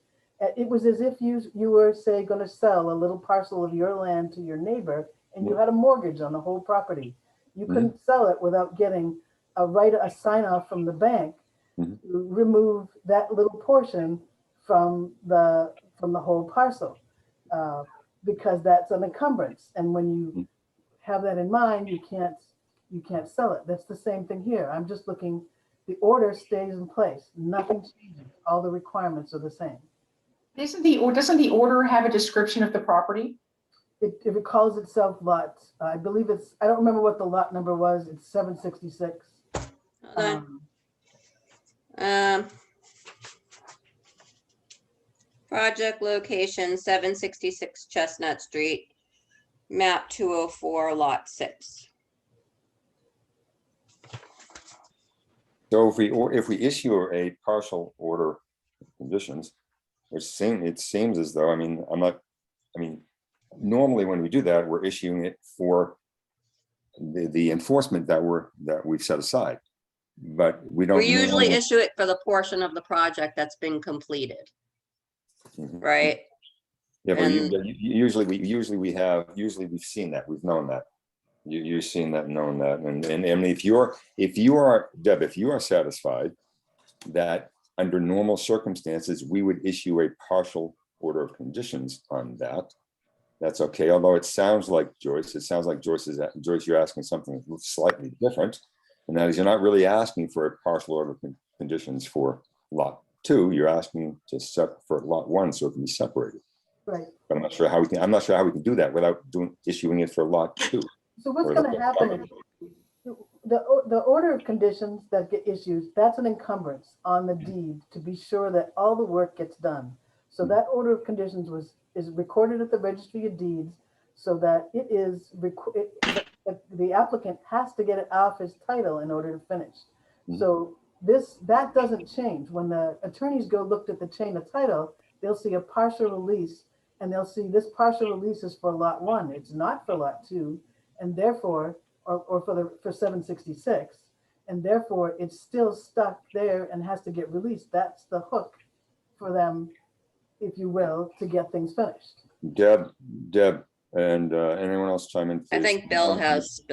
It was as if you were, say, going to sell a little parcel of your land to your neighbor and you had a mortgage on the whole property. You couldn't sell it without getting a sign off from the bank to remove that little portion from the whole parcel, because that's an encumbrance. And when you have that in mind, you can't sell it. That's the same thing here. I'm just looking, the order stays in place. Nothing changes. All the requirements are the same. Doesn't the order have a description of the property? It calls itself lot, I believe I don't remember what the lot number was. It's 766. Hold on. Project location 766 Chestnut Street, map 204, lot 6. So if we issue a partial order of conditions, it seems as though, normally when we do that, we're issuing it for the enforcement that we've set aside, but we don't. We usually issue it for the portion of the project that's been completed, right? Yeah, but And- usually we've seen that, we've known that. You've seen that, known that, and if you are, Deb, if you are satisfied that under normal circumstances, we would issue a partial order of conditions on that, that's okay. Although it sounds like Joyce, you're asking something slightly different. And that is, you're not really asking for a partial order of conditions for lot 2. You're asking for lot 1 so it can be separated. Right. But I'm not sure how we can do that without issuing it for lot 2. So what's going to happen is the order of conditions that get issued, that's an encumbrance on the deed to be sure that all the work gets done. So that order of conditions is recorded at the registry of deeds so that it is, the applicant has to get it off his title in order to finish. So that doesn't change. When the attorneys looked at the chain of title, they'll see a partial release and they'll see this partial release is for lot 1. It's not for lot 2. And therefore, or for 766, and therefore it's still stuck there and has to get released. That's the hook for them, if you will, to get things finished. Deb, and anyone else chime in, please? I think Bill has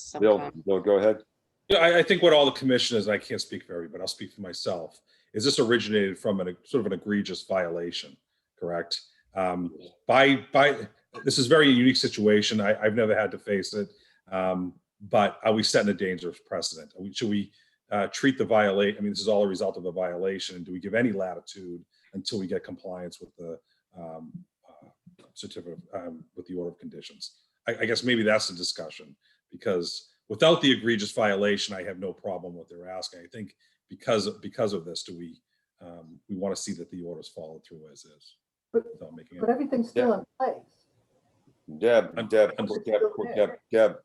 some comment. Bill, go ahead. Yeah, I think what all the commission is, I can't speak for everybody, I'll speak for myself, is this originated from sort of an egregious violation, correct? This is a very unique situation. I've never had to face it, but are we setting a dangerous precedent? Should we treat the violation? This is all a result of a violation. And do we give any latitude until we get compliance with the certificate, with the order of conditions? I guess maybe that's the discussion, because without the egregious violation, I have no problem with what they're asking. I think because of this, do we want to see that the orders follow through as is. But everything's still in place. Deb,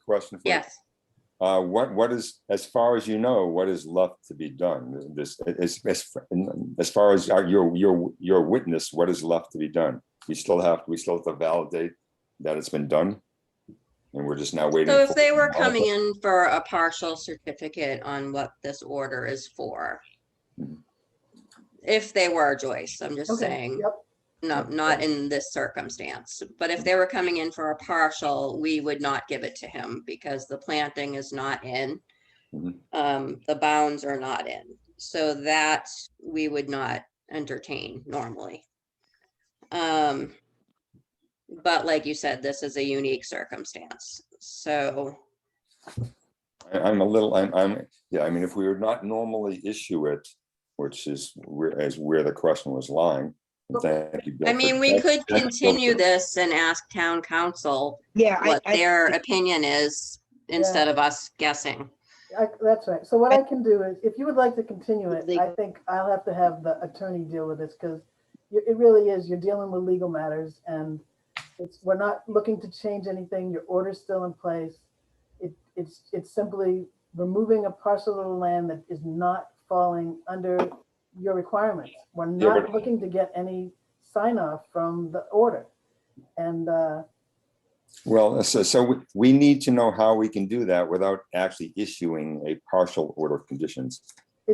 question for you. Yes. What is, as far as you know, what is left to be done? As far as your witness, what is left to be done? We still have to validate that it's been done, and we're just now waiting. So if they were coming in for a partial certificate on what this order is for, if they were, Joyce, I'm just saying. Yep. No, not in this circumstance, but if they were coming in for a partial, we would not give it to him because the planting is not in. The bounds are not in, so that we would not entertain normally. But like you said, this is a unique circumstance, so. If we would not normally issue it, which is where the question was lying. Thank you, Bill, we could continue this and ask town council what their opinion is instead of us guessing. That's right. So what I can do is, if you would like to continue it, I think I'll have to have the attorney deal with this, because it really is, you're dealing with legal matters, and we're not looking to change anything. Your order's still in place. It's simply removing a parcel of land that is not falling under your requirements. We're not looking to get any sign off from the order. And Well, so we need to know how we can do that without actually issuing a partial order of conditions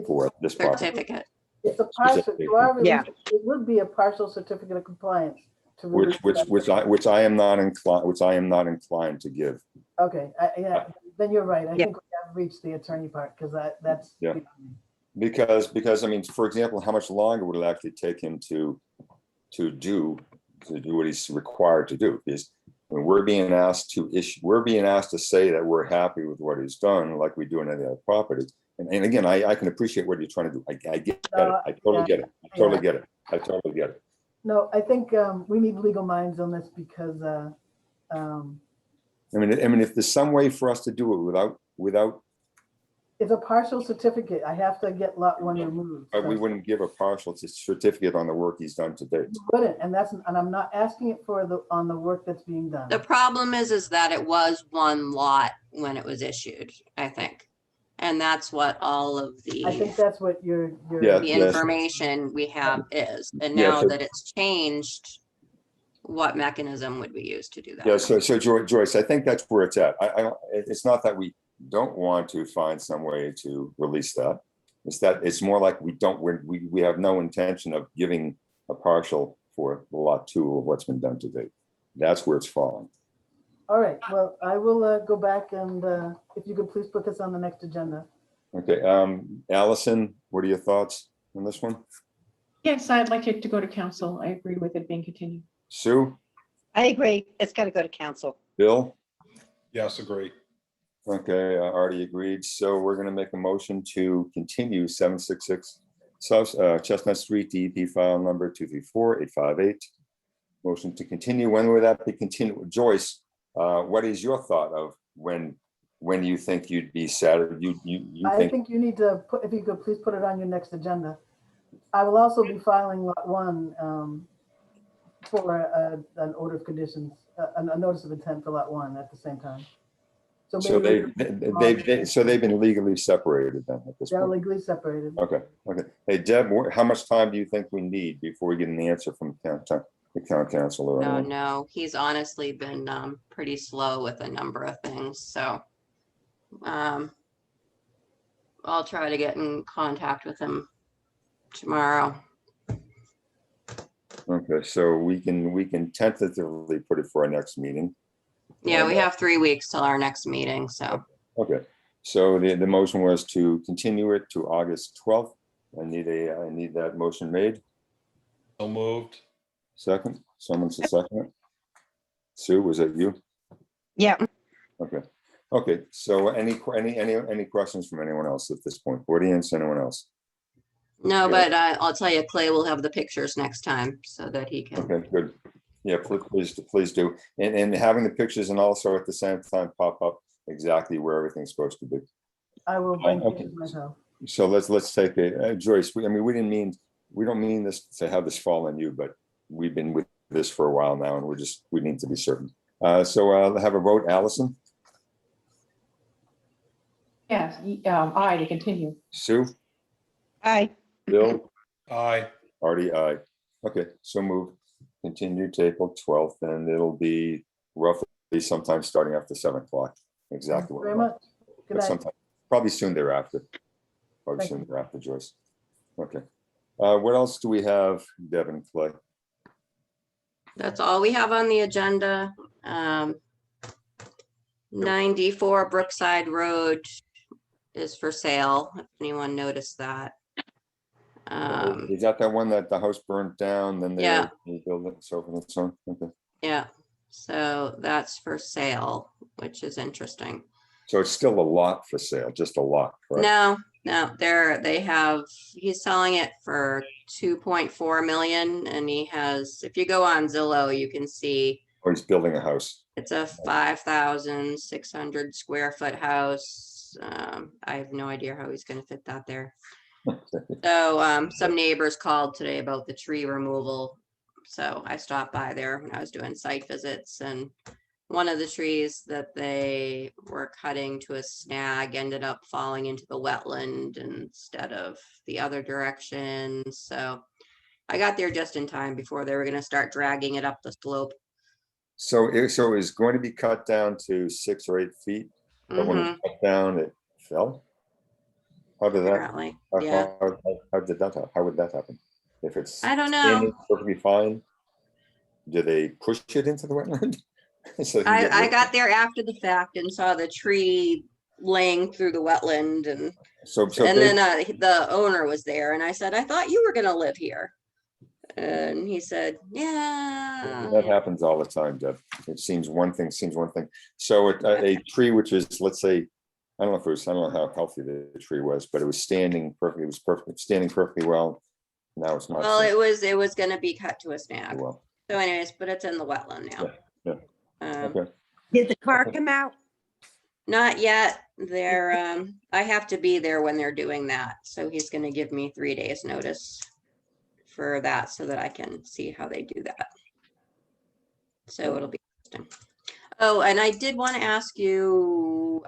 for this property. Certificate. it's a partial, you are Yeah. releasing, it would be a partial certificate of compliance. To release that. Which I am not inclined to give. Okay, yeah, then you're right. I think we have reached the attorney part because that's. Yeah. Because I mean, for example, how much longer would it actually take him to do what he's required to do? Because when we're being asked to say that we're happy with what he's done, like we do in any other property. And again, I can appreciate what you're trying to do. I get it. I totally get it. I totally get it. No, I think we need legal minds on this because I mean, if there's some way for us to do it without, it's a partial certificate. I have to get lot one removed. we wouldn't give a partial certificate on the work he's done to date. You wouldn't, and I'm not asking it for on the work that's being done. The problem is that it was one lot when it was issued, I think. And that's what all of I think the that's what you're. Yeah. information we have is. And Yeah, now so- that it's changed, what mechanism would we use to do that? Yeah, so Joyce, I think that's where it's at. It's not that we don't want to find some way to release that. It's that it's more like we have no intention of giving a partial for lot 2 of what's been done to date. That's where it's falling. All right, well, I will go back and if you could please put this on the next agenda. Okay, Allison, what are your thoughts on this one? Yes, I'd like it to go to council. I agree with it being continued. Sue, I agree. It's got to go to council. Bill? Yes, agree. Okay, already agreed. So we're gonna make a motion to continue 766 Chestnut Street, DEP file number 234-858. Motion to continue. When would that be continued? Joyce, what is your thought of when you think you'd be satisfied? I think you need to put, if you could please put it on your next agenda. I will also be filing lot 1 for an order of conditions, a notice of intent for lot 1 at the same time. So maybe they've been legally separated then at this they're point. legally separated. Okay. Hey, Deb, how much time do you think we need before we get an answer from the town council or anyone? No, he's honestly been pretty slow with a number of things, so I'll try to get in contact with him tomorrow. Okay, so we can tentatively put it for our next meeting. Yeah, we have 3 weeks till our next meeting, so. Okay, so the motion was to continue it to August 12th. I need that motion made. So moved. Second, someone's a second. Sue, was it you? Yeah. Okay, so any questions from anyone else at this point? Audience, anyone else? No, Yeah. but I'll tell you, Clay will have the pictures next time so that he can. Okay, good. Yeah, please do. And having the pictures and also at the same time pop up exactly where everything's supposed to be. I will bring Okay. it myself. So let's take it. Joyce, we don't mean this to have this fall on you, but we've been with this for a while now and we need to be certain. So I'll have a vote. Allison, Yes, aye to continue. Sue, Aye. Bill, Aye. Artie, aye. Okay, so move. Continue to April 12th, and it'll be roughly sometime starting after 7 o'clock. Thank Exactly. you what very I want. much. Good But night. sometime, probably soon thereafter. Probably Thank soon you. thereafter, Joyce. Okay. What else do we have, Devin, Clay? That's all we have on the agenda. 94 Brookside Road is for sale, if anyone noticed that. Is that one that the house burnt down, then Yeah. they built it, so forth and so on? Okay. Yeah, so that's for sale, which is interesting. So it's still a lot for sale, just a lot, correct? No, he's selling it for 2.4 million and he has, if you go on Zillow, you can see Or he's building a house. it's a 5,600 square foot house. I have no idea how he's gonna fit that there. So some neighbors called today about the tree removal So I stopped by there when I was doing site visits, and one of the trees that they were cutting to a snag ended up falling into the wetland instead of the other direction. So I got there just in time before they were going to start dragging it up the slope. So it was going to be cut down to 6 or 8 feet, but when it was cut down, it fell? How did that, Apparently, yeah. how did that happen? How would that happen? If it's I don't know. standing perfectly fine, do they push it into the wetland? So it can get I rid- got there after the fact and saw the tree laying through the wetland, and So then the owner was there, and I said, I thought you were gonna live here. And he said, yeah. that happens all the time, Deb. It seems one thing, So a tree which is, let's say, I don't know how healthy the tree was, but it was standing perfectly, standing perfectly well. Now it's not. Well, it was gonna be cut to a snag. Well, So anyways, but it's in the wetland now. yeah. Okay. Did the car come out? Not yet. They're I have to be there when they're doing that. So he's gonna give me 3 days notice for that so that I can see how they do that. So it'll be interesting. Oh, and I did want to ask you,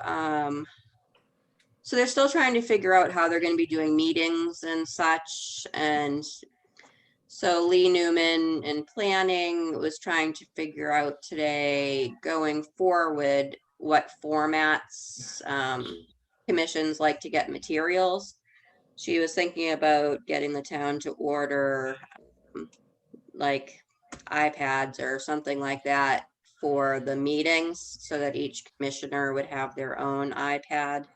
so they're still trying to figure out how they're going to be doing meetings and such. And so Lee Newman in planning was trying to figure out today going forward what formats commissions like to get materials. She was thinking about getting the town to order like iPads or something like that for the meetings so that each commissioner would have their own iPad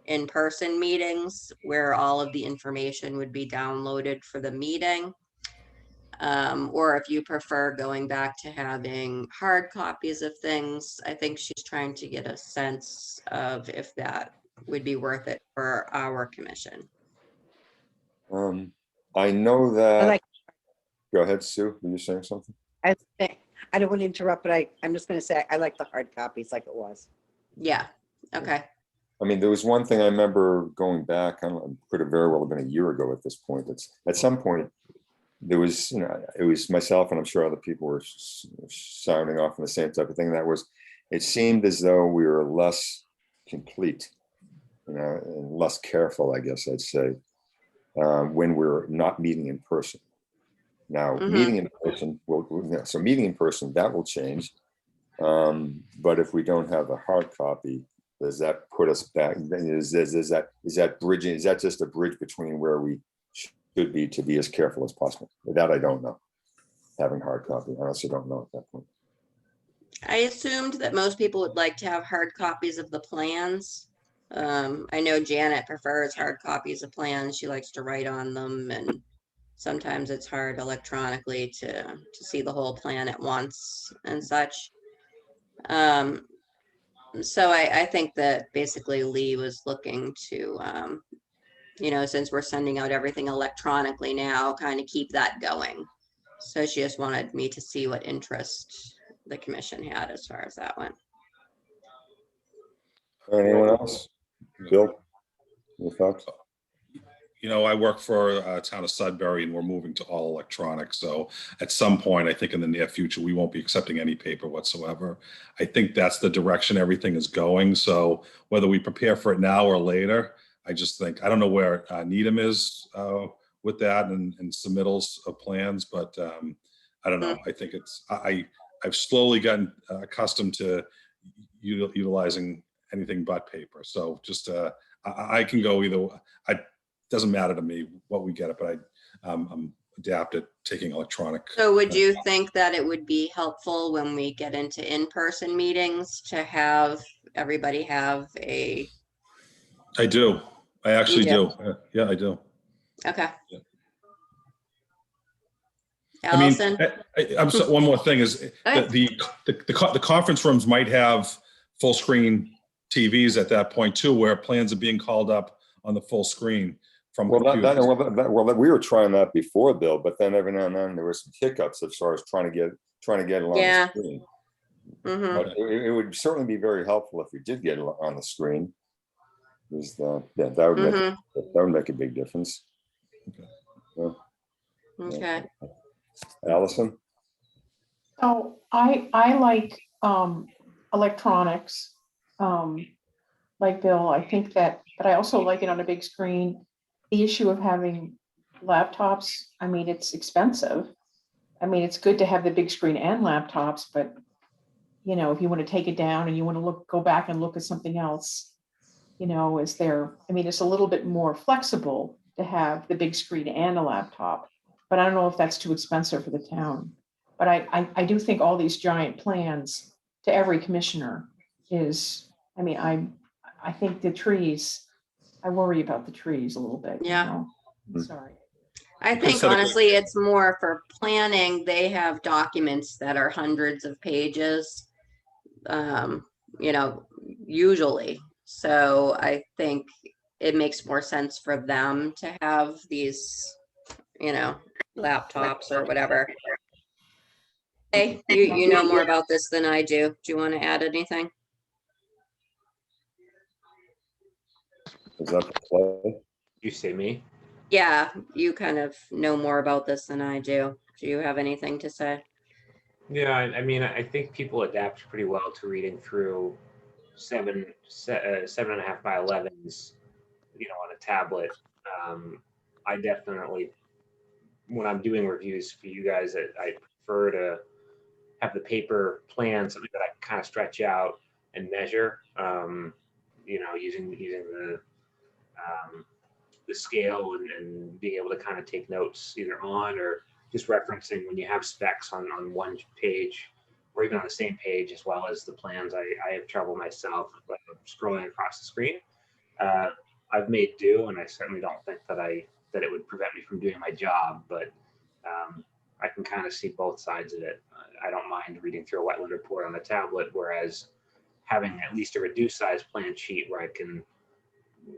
in-person meetings where all of the information would be downloaded for the meeting. Or if you prefer going back to having hard copies of things, I think she's trying to get a sense of if that would be worth it for our commission. I know that. like- Go ahead, Sue. Were you saying something? I don't want to interrupt, but I'm just going to say I like the hard copies like it was. Yeah, okay. I mean, there was one thing I remember going back, I don't know, could have very well been a year ago at this point. It's at some point, there was, it was myself and I'm sure other people were sounding off on the same type of thing. That was, it seemed as though we were less complete, and less careful, I guess I'd say, when we're not meeting in person. Now, meeting in person, meeting in person, that will change. But if we don't have a hard copy, does that put us back? Is that bridging? Is that just a bridge between where we should be to be as careful as possible? That I don't know. Having hard copy, I also don't know at that point. I assumed that most people would like to have hard copies of the plans. I know Janet prefers hard copies of plans. She likes to write on them, and sometimes it's hard electronically to see the whole plan at once and such. So I think that basically Lee was looking to, since we're sending out everything electronically now, kind of keep that going. So she just wanted me to see what interest the commission had as far as that went. Anyone else? Bill, your thoughts? I work for town of Sudbury and we're moving to all electronic. So at some point, I think in the near future, we won't be accepting any paper whatsoever. I think that's the direction everything is going. So whether we prepare for it now or later, I just think, I don't know where Needham is with that and submittals of plans, but I don't know. I think I've slowly gotten accustomed to utilizing anything but paper. So just I can go either. Doesn't matter to me what we get it, but I'm adapted taking electronic. So would you think that it would be helpful when we get into in-person meetings to have everybody have a? I do. I actually do. Yeah, I do. Okay. Yeah. Allison? I'm so, one more thing is the conference rooms might have full screen TVs at that point too, where plans are being called up on the full screen from computers. We were trying that before, Bill, but then every now and then there were some hiccups as far as trying to get it on the screen. But it would certainly be very helpful if we did get it on the screen. That would make a big difference. Okay. Allison? So I like electronics, like Bill. I think that, but I also like it on a big screen. The issue of having laptops, I mean, it's expensive. I mean, it's good to have the big screen and laptops, but you know, if you want to take it down and you want to go back and look at something else, you know, I mean, it's a little bit more flexible to have the big screen and a laptop, but I don't know if that's too expensive for the town. But I do think all these giant plans to every commissioner is, I mean, I think the trees, I worry about the trees a little bit, you Yeah. know? Mhm. Sorry. I think honestly, it's more for planning. They have documents that are hundreds of pages, you know, usually. So I think it makes more sense for them to have these, you know, laptops or whatever. Hey, you know more about this than I do. Do you want to add anything? Is that the play? You say me? Yeah, you kind of know more about this than I do. Do you have anything to say? Yeah, I mean, I think people adapt pretty well to reading through 7.5 by 11s, you know, on a tablet. I definitely, when I'm doing reviews for you guys, I prefer to have the paper plan, something that I can kind of stretch out and measure. You know, using the scale and being able to kind of take notes either on or just referencing when you have specs on one page or even on the same page as well as the plans. I have trouble myself scrolling across the screen. I've made do, and I certainly don't think that it would prevent me from doing my job, but I can kind of see both sides of it. I don't mind reading through a wetland report on the tablet, whereas having at least a reduced size plan sheet where I can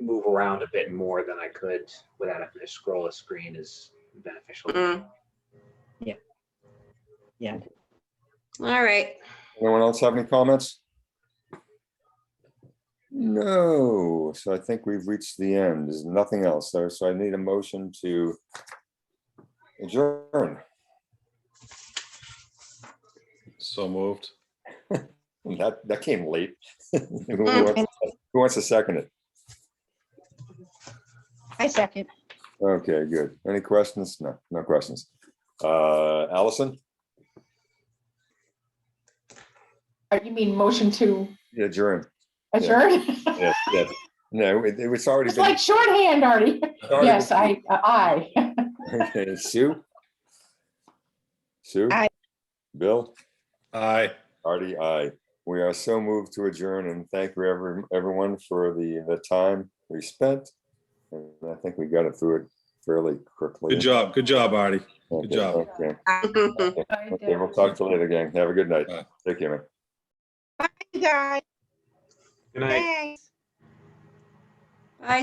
move around a bit more than I could without having to scroll a screen is beneficial. Yeah. All right. Anyone else have any comments? No, so I think we've reached the end. There's nothing else there, so I need a motion to adjourn. So moved. That came late. Who wants to second it? I second. Okay, good. Any questions? No questions. Allison? You mean motion to Adjourn. adjourn? Yes, yes. No, it's already It's been. like shorthand, Artie. already Yes, been- I. Okay, Sue? Sue? Aye. Bill? Aye. Artie, aye. We are so moved to adjourn, and thank you everyone for the time we spent. And I think we got it through it fairly quickly. Good job. Good job, Artie. Okay, job. Okay, okay, we'll talk to you later, gang. Have a good night. Bye. Take care, man. Bye, guys. Good night. Thanks.